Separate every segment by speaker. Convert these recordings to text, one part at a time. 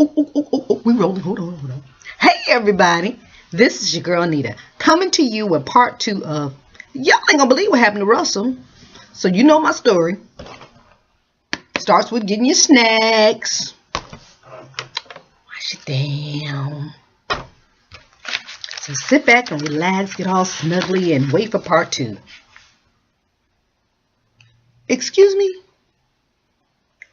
Speaker 1: We rolling. Hold on. Hey, everybody. This is your girl, Nita, coming to you with part 2 of y'all ain't gonna believe what happened to Russell. So you know my story. Starts with getting your snacks. Wash it down. So sit back and relax, get all snuggly, and wait for part 2. Excuse me?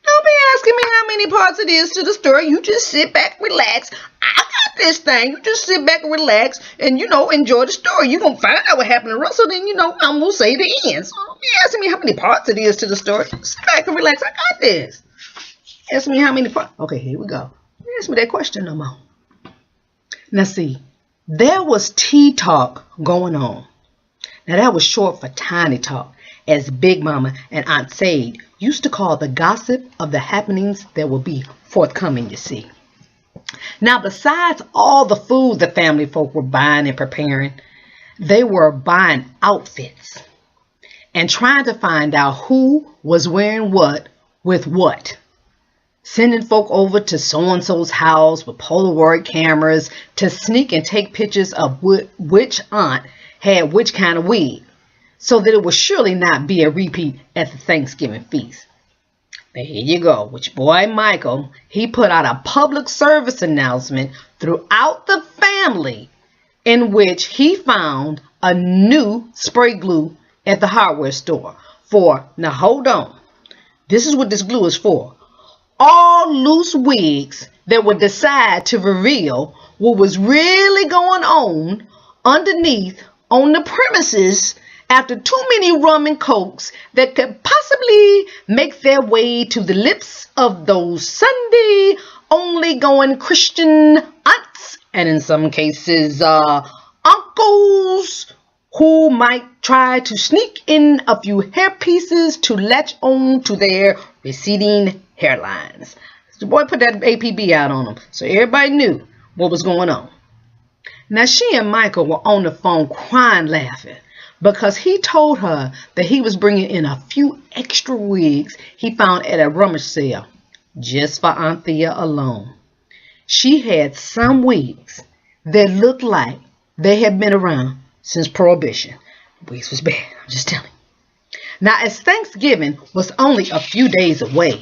Speaker 1: Don't be asking me how many parts it is to the story. You just sit back, relax. I got this thing. You just sit back and relax and, enjoy the story. You're going to find out what happened to Russell. Then, I'm going to say the end. So don't be asking me how many parts it is to the story. Sit back and relax. I got this. Ask me how many parts. Okay, here we go. Ask me that question no more. Now, see, there was tea talk going on. Now, that was short for tiny talk, as Big Mama and Aunt Sade used to call the gossip of the happenings that will be forthcoming, you see. Now, besides all the food the family folk were buying and preparing, they were buying outfits and trying to find out who was wearing what with what. Sending folk over to so-and-so's house with Polaroid cameras to sneak and take pictures of which aunt had which kind of wig, so that it would surely not be a repeat at the Thanksgiving feast. But here you go, which boy Michael, he put out a public service announcement throughout the family in which he found a new spray glue at the hardware store now hold on, this is what this glue is for. All loose wigs that would decide to reveal what was really going on underneath on the premises after too many rum and cokes that could possibly make their way to the lips of those Sunday only going Christian aunts, and in some cases uncles, who might try to sneak in a few hair pieces to latch on to their receding hairlines. The boy put that APB out on them, so everybody knew what was going on. Now, she and Michael were on the phone crying, laughing, because he told her that he was bringing in a few extra wigs he found at a rummage sale just for Aunt Thea alone. She had some wigs that looked like they had been around since Prohibition. Wigs was bad, I'm just telling you. Now, as Thanksgiving was only a few days away,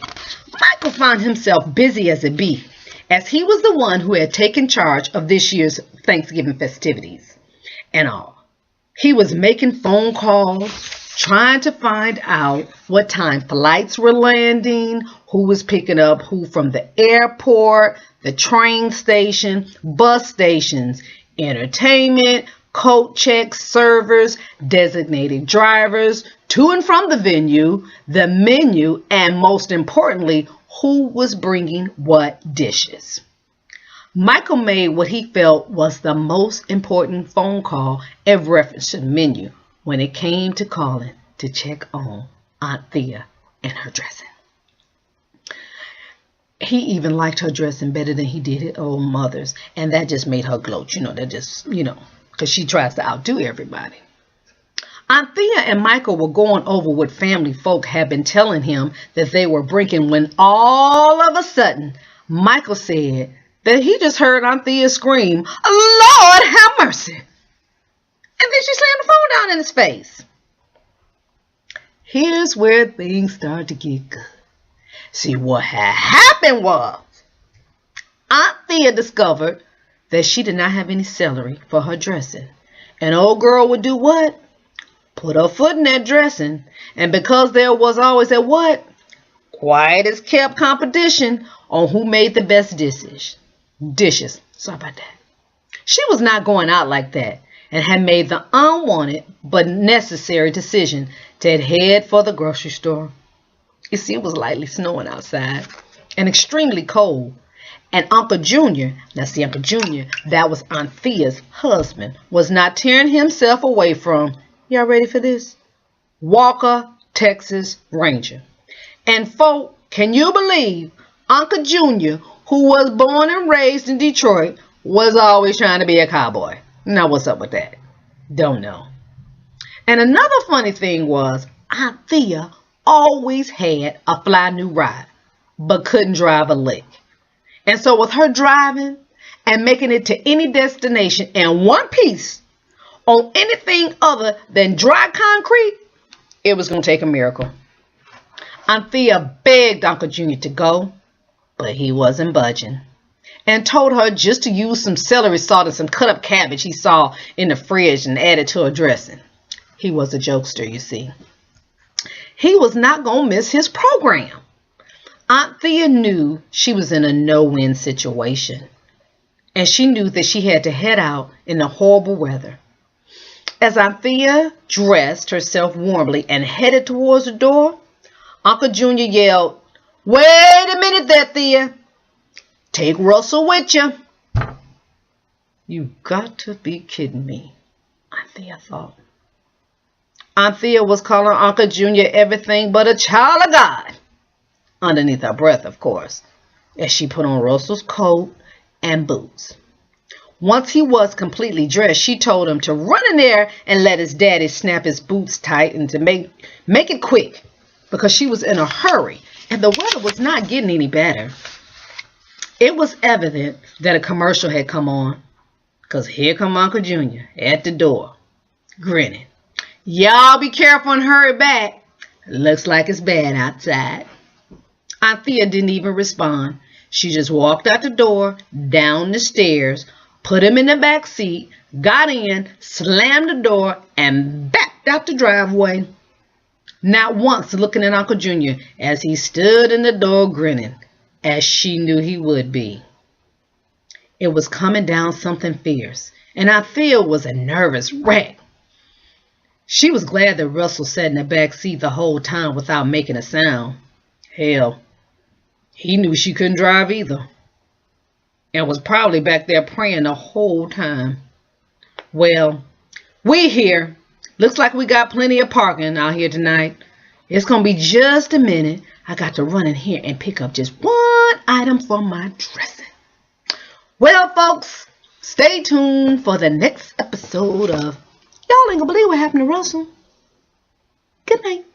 Speaker 1: Michael found himself busy as a bee, as he was the one who had taken charge of this year's Thanksgiving festivities and all. He was making phone calls, trying to find out what time flights were landing, who was picking up who from the airport, the train station, bus stations, entertainment, coat checks, servers, designated drivers, to and from the venue, the menu, and most importantly, who was bringing what dishes. Michael made what he felt was the most important phone call in reference to the menu when it came to calling to check on Aunt Thea and her dressing. He even liked her dressing better than he did his old mother's, and that just made her gloat, because she tries to outdo everybody. Aunt Thea and Michael were going over what family folk had been telling him that they were bringing when all of a sudden Michael said that he just heard Aunt Thea scream, "Lord have mercy!" And then she slammed the phone down in his face. Here's where things started to get good. See, what had happened was Aunt Thea discovered that she did not have any celery for her dressing. And old girl would do what? Put her foot in that dressing. And because there was always a what? Quiet as kept competition on who made the best dishes. Sorry about that. She was not going out like that and had made the unwanted but necessary decision to head for the grocery store. You see, it was lightly snowing outside and extremely cold. And Uncle Junior, Uncle Junior, that was Aunt Thea's husband, was not tearing himself away from, y'all ready for this? Walker, Texas Ranger. And folk, can you believe Uncle Junior, who was born and raised in Detroit, was always trying to be a cowboy? Now, what's up with that? Don't know. And another funny thing was Aunt Thea always had a fly new ride, but couldn't drive a lick. And so with her driving and making it to any destination in one piece on anything other than dry concrete, it was going to take a miracle. Anthea begged Uncle Junior to go, but he wasn't budging, and told her just to use some celery salt and some cut up cabbage he saw in the fridge and add it to her dressing. He was a jokester, you see. He was not going to miss his program. Anthea knew she was in a no-win situation, and she knew that she had to head out in the horrible weather. As Anthea dressed herself warmly and headed towards the door, Uncle Junior yelled, "Wait a minute there, Thea. Take Russell with you." "You got to be kidding me," Anthea thought. Anthea was calling Uncle Junior everything but a child of God, underneath her breath, of course, as she put on Russell's coat and boots. Once he was completely dressed, she told him to run in there and let his daddy snap his boots tight and to make it quick, because she was in a hurry and the weather was not getting any better. It was evident that a commercial had come on, because here come Uncle Junior at the door, grinning. "Y'all be careful and hurry back. Looks like it's bad outside." Anthea didn't even respond. She just walked out the door, down the stairs, put him in the back seat, got in, slammed the door, and backed out the driveway. Not once looking at Uncle Junior as he stood in the door grinning, as she knew he would be. It was coming down something fierce, and Anthea was a nervous wreck. She was glad that Russell sat in the back seat the whole time without making a sound. Hell, he knew she couldn't drive either, and was probably back there praying the whole time. Well, we're here. Looks like we got plenty of parking out here tonight. It's going to be just a minute. I got to run in here and pick up just one item for my dressing. Well, folks, stay tuned for the next episode of Y'all Ain't Gonna Believe What Happened to Russell. Good night.